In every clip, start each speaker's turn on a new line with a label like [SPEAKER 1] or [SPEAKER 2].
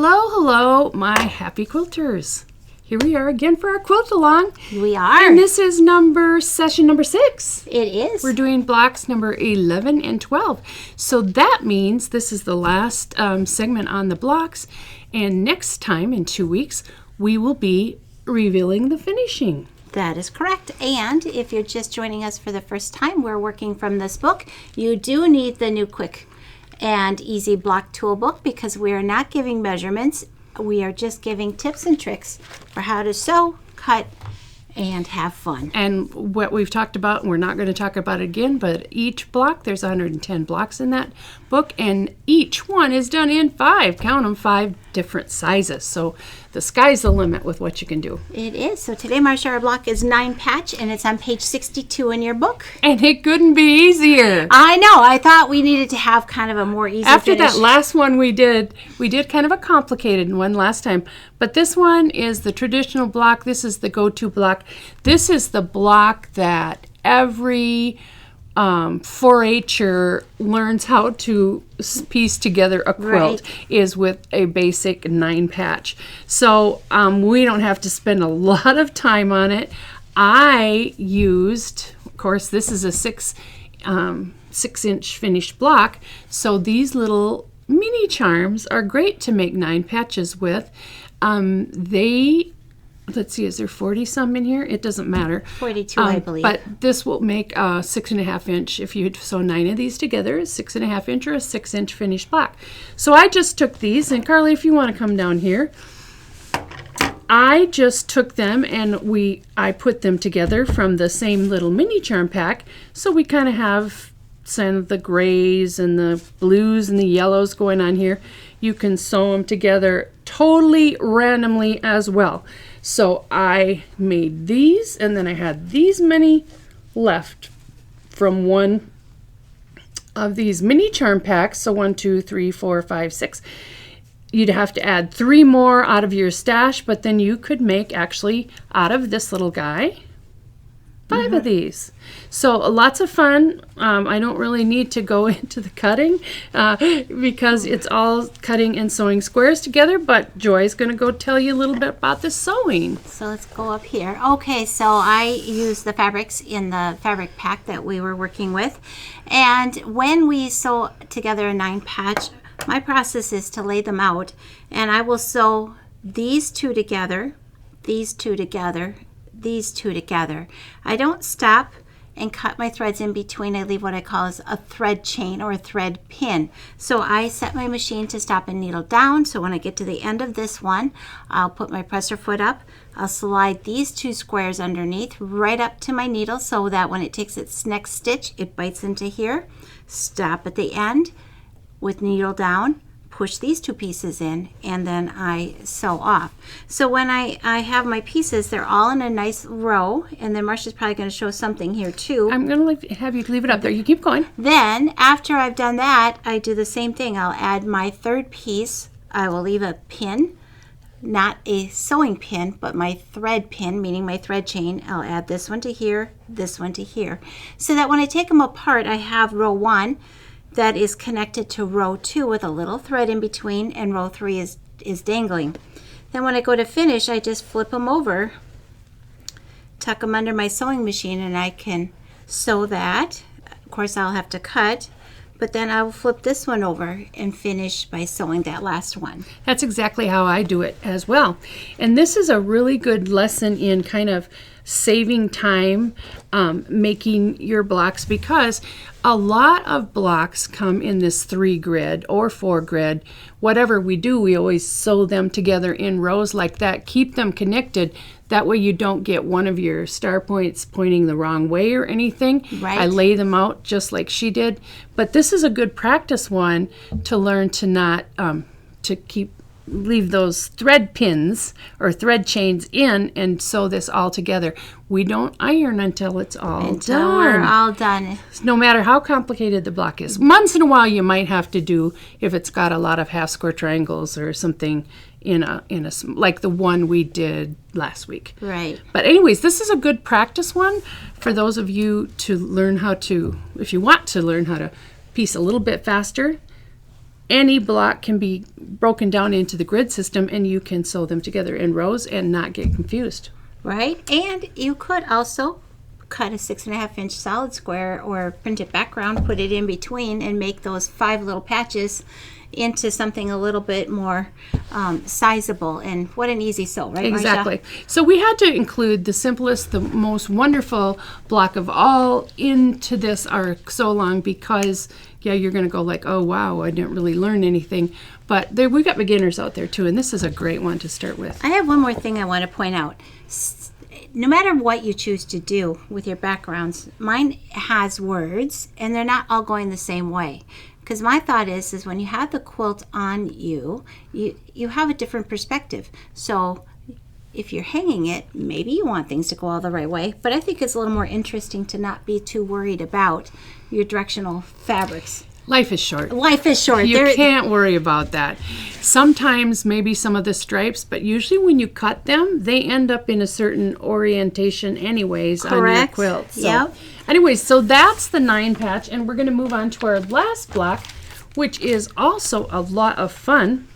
[SPEAKER 1] Hello, my happy quilters. Here we are again for our quilt along.
[SPEAKER 2] We are.
[SPEAKER 1] And this is session number 6.
[SPEAKER 2] It is.
[SPEAKER 1] We're doing blocks number 11 and 12. So that means this is the last segment on the blocks. And next time, in 2 weeks, we will be revealing the finishing.
[SPEAKER 2] That is correct. And if you're just joining us for the first time, we're working from this book. You do need the new Quick and Easy Block Tool Book because we are not giving measurements. We are just giving tips and tricks for how to sew, cut, and have fun.
[SPEAKER 1] And what we've talked about, and we're not going to talk about it again, but each block, there's 110 blocks in that book, and each one is done in 5 different sizes. So the sky's the limit with what you can do.
[SPEAKER 2] It is. So today, Marcia, our block is 9 patch, and it's on page 62 in your book.
[SPEAKER 1] And it couldn't be easier.
[SPEAKER 2] I know. I thought we needed to have kind of a more easy
[SPEAKER 1] After
[SPEAKER 2] finish.
[SPEAKER 1] that last one we did kind of a complicated one last time. But this one is the traditional block. This is the go-to block. This is the block that every 4-H'er learns how to piece together a quilt, is with a basic 9 patch. So we don't have to spend a lot of time on it. I used, of course, this is a 6-inch finished block, so these little mini charms are great to make 9 patches with. Let's see, is there 40 some in here? It doesn't matter.
[SPEAKER 2] 42, I believe.
[SPEAKER 1] But this will make a 6.5 inch, if you sew 9 of these together, a 6.5 inch or a 6-inch finished block. So I just took these, and Carly, if you want to come down here, I just took them and I put them together from the same little mini charm pack. So we kind of have some of the grays and the blues and the yellows going on here. You can sew them together totally randomly as well. So I made these, and then I had these many left from one of these mini charm packs. So 1, 2, 3, 4, 5, 6. You'd have to add 3 more out of your stash, but then you could make actually out of this little guy 5 of these. So lots of fun. I don't really need to go into the cutting because it's all cutting and sewing squares together, but Joy's going to go tell you a little bit about the sewing.
[SPEAKER 2] So let's go up here. Okay, so I used the fabrics in the fabric pack that we were working with. And when we sew together a 9 patch, my process is to lay them out, and I will sew these 2 together, these 2 together, these 2 together. I don't stop and cut my threads in between. I leave what I call as a thread chain or a thread pin. So I set my machine to stop and needle down. So when I get to the end of this one, I'll put my presser foot up. I'll slide these 2 squares underneath right up to my needle so that when it takes its next stitch, it bites into here. Stop at the end with needle down. Push these 2 pieces in, and then I sew off. So when I have my pieces, they're all in a nice row, and then Marcia's probably going to show something here too.
[SPEAKER 1] I'm going to have you leave it up there. You keep going.
[SPEAKER 2] Then after I've done that, I do the same thing. I'll add my 3rd piece. I will leave a pin, not a sewing pin, but my thread pin, meaning my thread chain. I'll add this one to here, this one to here, so that when I take them apart, I have row 1 that is connected to row 2 with a little thread in between, and row 3 is dangling. Then when I go to finish, I just flip them over, tuck them under my sewing machine, and I can sew that. Of course, I'll have to cut, but then I will flip this one over and finish by sewing that last one.
[SPEAKER 1] That's exactly how I do it as well. And this is a really good lesson in kind of saving time making your blocks, because a lot of blocks come in this 3 grid or 4 grid. Whatever we do, we always sew them together in rows like that. Keep them connected. That way you don't get one of your star points pointing the wrong way or anything.
[SPEAKER 2] Right.
[SPEAKER 1] I lay them out just like she did. But this is a good practice one to learn to not leave those thread pins or thread chains in and sew this all together. We don't iron until it's all done.
[SPEAKER 2] We're all done.
[SPEAKER 1] No matter how complicated the block is. Once in a while you might have to do, if it's got a lot of half square triangles or something in a like the one we did last week.
[SPEAKER 2] Right.
[SPEAKER 1] But anyways, this is a good practice one for those of you to learn how to, if you want to learn how to piece a little bit faster. any block can be broken down into the grid system, and you can sew them together in rows and not get confused.
[SPEAKER 2] Right, and you could also cut a 6.5-inch solid square or printed background, put it in between, and make those 5 little patches into something a little bit more sizable. And what an easy sew, right, Marcia?
[SPEAKER 1] Exactly. So we had to include the simplest, the most wonderful block of all into this our sew along, because you're going to go like, oh wow, I didn't really learn anything. But we got beginners out there too, and this is a great one to start with.
[SPEAKER 2] I have one more thing I want to point out. No matter what you choose to do with your backgrounds, mine has words, and they're not all going the same way. Because my thought is when you have the quilt on you have a different perspective. So if you're hanging it, maybe you want things to go all the right way. But I think it's a little more interesting to not be too worried about your directional fabrics.
[SPEAKER 1] Life is short.
[SPEAKER 2] Life is short.
[SPEAKER 1] You can't worry about that. Sometimes maybe some of the stripes, but usually when you cut them, they end up in a certain orientation anyways.
[SPEAKER 2] Correct.
[SPEAKER 1] On your quilt. So,
[SPEAKER 2] yep.
[SPEAKER 1] Anyways, so that's the 9 patch, and we're going to move on to our last block, which is also a lot of fun.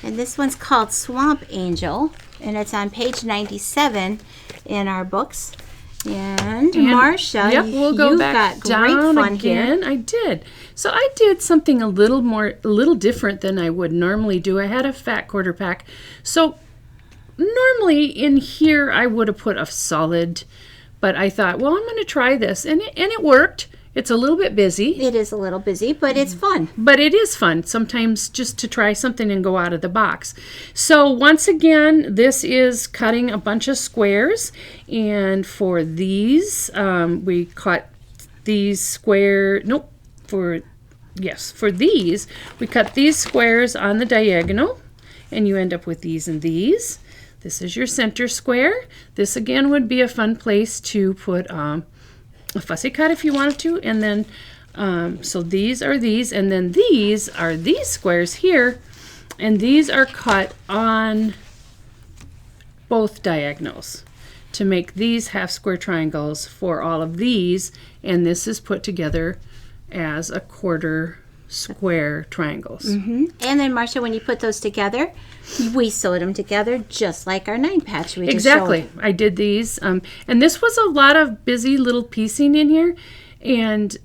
[SPEAKER 2] And this one's called Swamp Angel, and it's on page 97 in our books. And Marcia,
[SPEAKER 1] we'll go back
[SPEAKER 2] got great
[SPEAKER 1] down
[SPEAKER 2] fun
[SPEAKER 1] again.
[SPEAKER 2] here.
[SPEAKER 1] I did. So I did something a little different than I would normally do. I had a fat quarter pack. So normally in here I would have put a solid, but I thought, well, I'm going to try this, and it worked. It's a little bit busy.
[SPEAKER 2] It is a little busy, but it's fun.
[SPEAKER 1] But it is fun sometimes just to try something and go out of the box. So once again, this is cutting a bunch of squares. And for these, we cut these for these, we cut these squares on the diagonal. And you end up with these and these. This is your center square. This again would be a fun place to put a fussy cut if you wanted to, and then so these are these, and then these are these squares here, and these are cut on both diagonals to make these half square triangles for all of these, and this is put together as a quarter square triangles.
[SPEAKER 2] Mm-hmm. And then Marcia, when you put those together, we sewed them together just like our 9 patch we just showed.
[SPEAKER 1] I did these, and this was a lot of busy little piecing in here,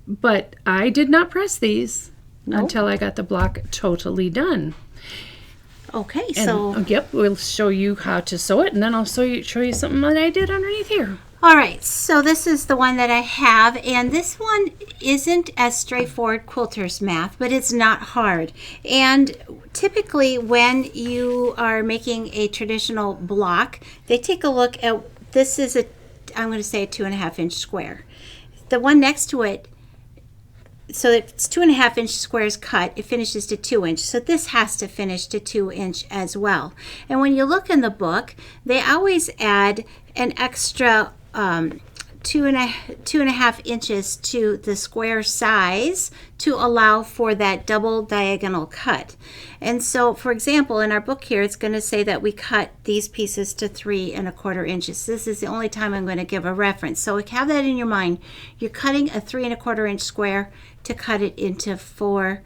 [SPEAKER 1] but I did not press these until I got the block totally done.
[SPEAKER 2] Okay, so
[SPEAKER 1] we'll show you how to sew it, and then I'll show you something that I did underneath here.
[SPEAKER 2] All right, so this is the one that I have, and this one isn't as straightforward quilter's math, but it's not hard. And typically when you are making a traditional block, they take a look at, this is I'm going to say a 2.5-inch square. The one next to it, so it's 2.5-inch squares cut, it finishes to 2-inch. So this has to finish to 2-inch as well. And when you look in the book, they always add an extra 2.5 inches to the square size to allow for that double diagonal cut. And so, for example, in our book here, it's going to say that we cut these pieces to 3.25 inches. This is the only time I'm going to give a reference. So have that in your mind. You're cutting a 3.25 inch square to cut it into 4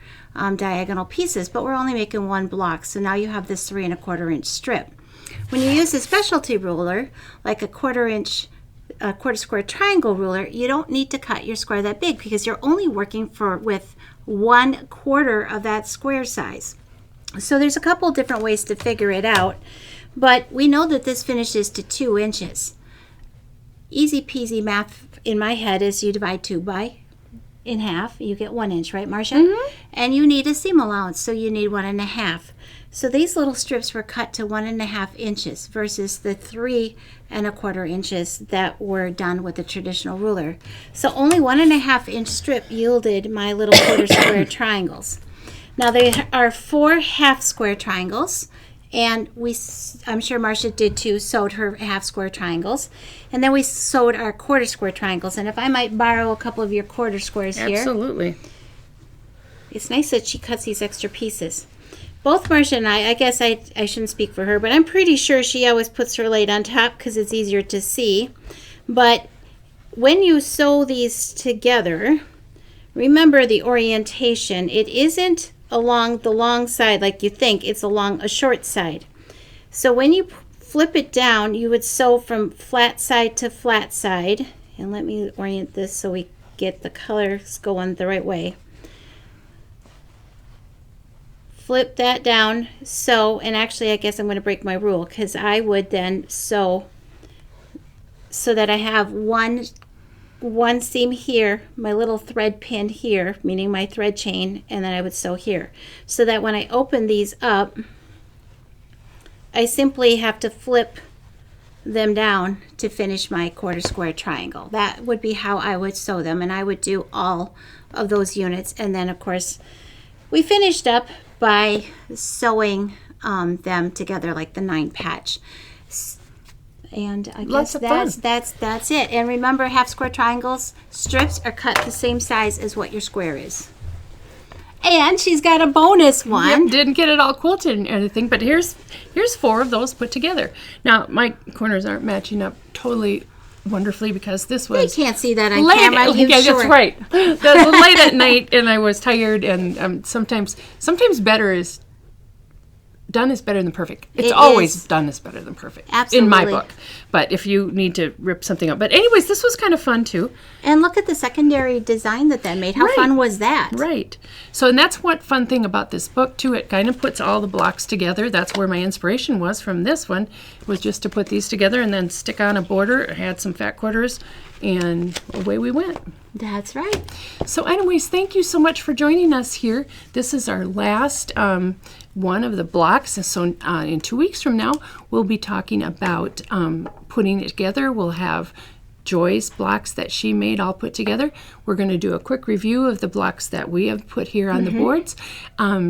[SPEAKER 2] diagonal pieces, but we're only making 1 block. So now you have this 3.25 inch strip. When you use a specialty ruler, like a quarter square triangle ruler, you don't need to cut your square that big because you're only working with 1/4 of that square size. So there's a couple different ways to figure it out, but we know that this finishes to 2 inches. Easy peasy math in my head is you divide 2 in half, you get 1 inch, right, Marcia?
[SPEAKER 1] Mm-hmm.
[SPEAKER 2] And you need a seam allowance, so you need 1.5. So these little strips were cut to 1.5 inches versus the 3.25 inches that were done with the traditional ruler. So only 1.5 inch strip yielded my little quarter square triangles. Now there are 4 half square triangles, and I'm sure Marcia did too, sewed her half square triangles. And then we sewed our quarter square triangles. And if I might borrow a couple of your quarter squares here.
[SPEAKER 1] Absolutely.
[SPEAKER 2] It's nice that she cuts these extra pieces. Both Marcia and I guess I shouldn't speak for her, but I'm pretty sure she always puts her light on top because it's easier to see. But when you sew these together, remember the orientation. It isn't along the long side like you think. It's along a short side. So when you flip it down, you would sew from flat side to flat side. And let me orient this so we get the colors going the right way. Flip that down, sew, and actually I guess I'm going to break my rule because I would then sew so that I have one seam here, my little thread pin here, meaning my thread chain, and then I would sew here. So that when I open these up, I simply have to flip them down to finish my quarter square triangle. That would be how I would sew them, and I would do all of those units. And then of course we finished up by sewing them together like the 9 patch. And I guess that's it. And remember, half square triangles strips are cut the same size as what your square is. And she's got a bonus one.
[SPEAKER 1] Yep, didn't get it all quilted and anything, but here's 4 of those put together. Now my corners aren't matching up totally wonderfully because this was
[SPEAKER 2] They can't see that on camera.
[SPEAKER 1] Yeah, that's right. That was late at night, and I was tired. And sometimes better is done is better than perfect. It's always done is better than perfect.
[SPEAKER 2] Absolutely.
[SPEAKER 1] In my book. But if you need to rip something up. But anyways, this was kind of fun too.
[SPEAKER 2] And look at the secondary design that made. How fun was that?
[SPEAKER 1] Right. So, and that's what fun thing about this book too. It kind of puts all the blocks together. That's where my inspiration was from this one, was just to put these together and then stick on a border. I had some fat quarters, and away we went.
[SPEAKER 2] That's right.
[SPEAKER 1] So anyways, thank you so much for joining us here. This is our last one of the blocks. So in 2 weeks from now, we'll be talking about putting it together. We'll have Joy's blocks that she made all put together. We're going to do a quick review of the blocks that we have put here on the boards,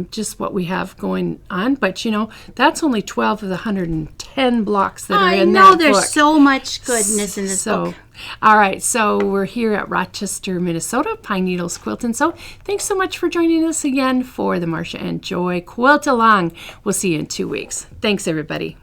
[SPEAKER 1] just what we have going on. But, that's only 12 of the 110 blocks that are in that book.
[SPEAKER 2] I know, there's so much goodness in this book.
[SPEAKER 1] All right, so we're here at Rochester, Minnesota, Pine Needles Quilt and Sew. Thanks so much for joining us again for the Marcia and Joy Quilt Along. We'll see you in 2 weeks. Thanks, everybody.